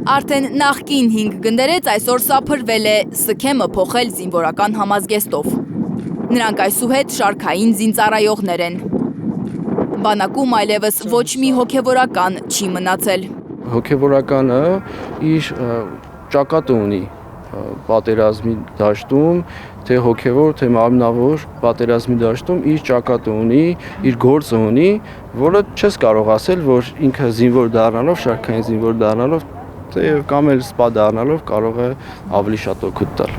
Արդեն նախկին 5 գնդերից այսօր սափրվել է սքեմը փոխել զինվորական համազգեստով։ Նրանք այսուհետ շարքային զինծառայողներ են։ Բանակում այլևս ոչ մի հոգևորական չի մնացել։ Հոգևորականը իր ճակատը ունի պատերազմի դաշտում, թե հոգևոր, թե մարմնավոր պատերազմի դաշտում իր ճակատը ունի, իր գործը ունի, որը չես կարող ասել, որ ինքը զինվոր դառնալով, շարքային զինվոր դառնալով, կամ էլ սպա դառնալով կարող է ավելի շատ օգուտ տալ։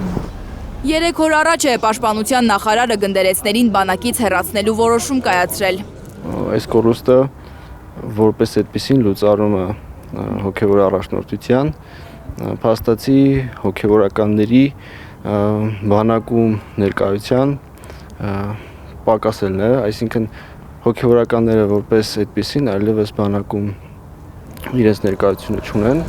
3 օր առաջ է պաշտպանության նախարարը գնդերեցներին բանակից հեռացնելու որոշում կայացրել։ Այս կորուստը որպես այդպիսին լուծարումը հոգևոր առաջնորդության, փաստացի հոգևորականների բանակում ներկայության պակասելն է, այսինքն հոգևորականները որպես այդպիսին այլևս բանակում իրենց ներկայությունը չունեն։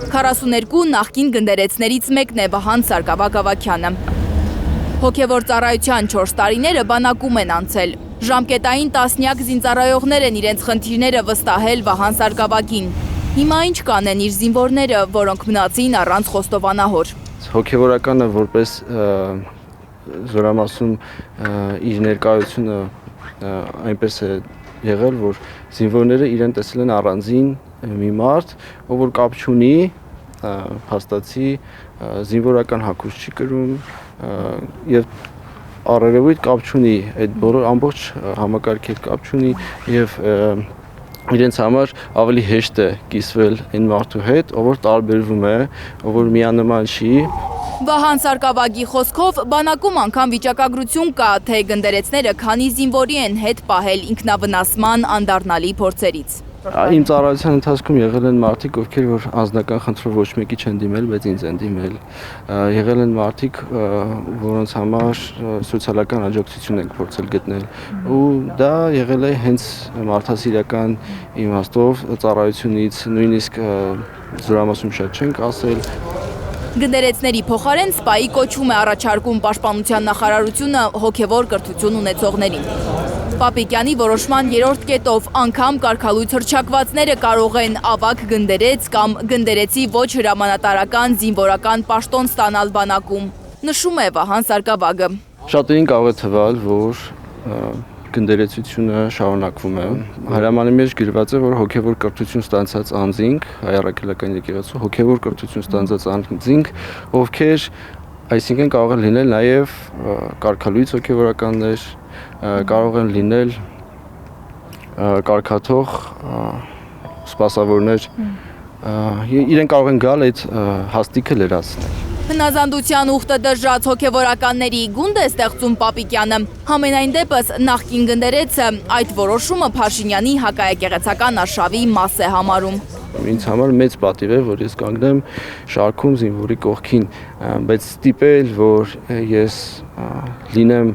42 նախկին գնդերեցներից մեկն է Վահան Սարգսակ Ավագյանը։ Հոգևոր ծառայության 4 տարիները բանակում են անցել։ Ժամկետային տասնյակ զինծառայողներ են իրենց խնդիրները վստահել Վահան Սարգսակին։ Հիմա ինչ կանեն իր զինվորները, որոնք մնացին առանց խոստովանահոր։ Հոգևորականը որպես զորամասում իր ներկայությունը այնպես է եղել, որ զինվորները իրեն տեսել են առանձին մի մարդ, ով որ կապ չունի, փաստացի զինվորական հագուստ չի կրում եւ առերևույթ կապ չունի, այդ բոլոր ամբողջ համակարգի հետ կապ չունի եւ իրենց համար ավելի հեշտ է կիսվել այն մարդու հետ, ով որ տարբերվում է, ով որ միանման չի։ Վահան Սարգսակի խոսքով բանակում անգամ վիճակագրություն կա, թե գնդերեցները քանի զինվորի են հետ պահել ինքնավնասման անդառնալի փորձերից։ Իմ ծառայության ընթացքում եղել են մարդիկ, ովքեր որ անձնական խնդրով ոչ մեկի չեն դիմել, բայց ինձ են դիմել։ Եղել են մարդիկ, որոնց համար սոցիալական աջակցություն ենք փորձել գտնել, ու դա եղել է հենց մարդասիրական իմաստով ծառայությունից, նույնիսկ զորամասում շատ չենք ասել։ Գնդերեցների փոխարեն սպայի կոչում է առաջարկում պաշտպանության նախարարությունը հոգևոր կրթություն ունեցողներին։ Պապիկյանի որոշման 3-րդ կետով անգամ կարգալույց հռչակվածները կարող են ավագ գնդերեց կամ գնդերեցի ոչ հրամանատարական զինվորական պաշտոն ստանալ բանակում, նշում է Վահան Սարգսակը։ Շատերին կարող է թվալ, որ գնդերեցությունը շարունակվում է։ Հրամանի մեջ գրված է, որ հոգևոր կրթություն ստացած անձինք, հայ առաքելական եկեղեցու հոգևոր կրթություն ստացած անձինք, ովքեր այսինքն կարող են լինել նաև կարգալույց հոգևորականներ, կարող են լինել կարգաթող սպասավորներ, իրեն կարող են գալ այդ հաստիքը լրացնել։ Հնազանդության ուխտը դժրած հոգևորականների գունդ է ստեղծում Պապիկյանը։ Համենայն դեպս նախկին գնդերեցը այդ որոշումը Փաշինյանի հակաեկեղեցական արշավի մաս է համարում։ Ինձ համար մեծ պատիվ է, որ ես կանգնեմ շարքում զինվորի կողքին, բայց ստիպել, որ ես լինեմ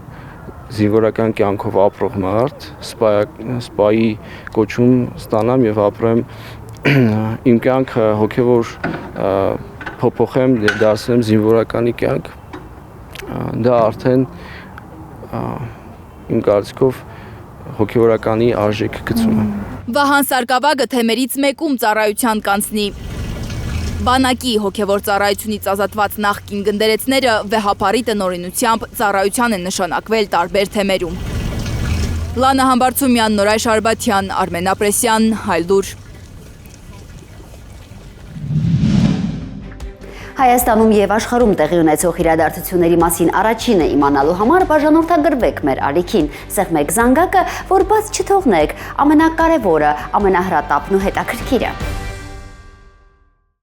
զինվորական կյանքով ապրող մարդ, սպայի կոչում ստանամ եւ ապրեմ իմ կյանքը հոգևոր փոփոխեմ, դարձնեմ զինվորականի կյանք, դա արդեն իմ կարծիքով հոգևորականի արժեք գցում է։ Վահան Սարգսակը թեմերից մեկում ծառայության կանցնի։ Բանակի հոգևոր ծառայությունից ազատված նախկին գնդերեցները վեհապարի տնօրինությամբ ծառայության են նշանակվել տարբեր թեմերում։ Լանա Համբարձումյան, Նորայր Շարբաթյան, Արմեն Ապրեսյան, Հայլդուր։ Հայաստանում և աշխարհում տեղի ունեցող իրադարձությունների մասին առաջինը իմանալու համար բաժանորդագրվեք մեր ալիքին, սեղմեք զանգակը, որ բաց չթողնեք ամենակարևորը, ամենահրատապն ու հետաքրքիրը։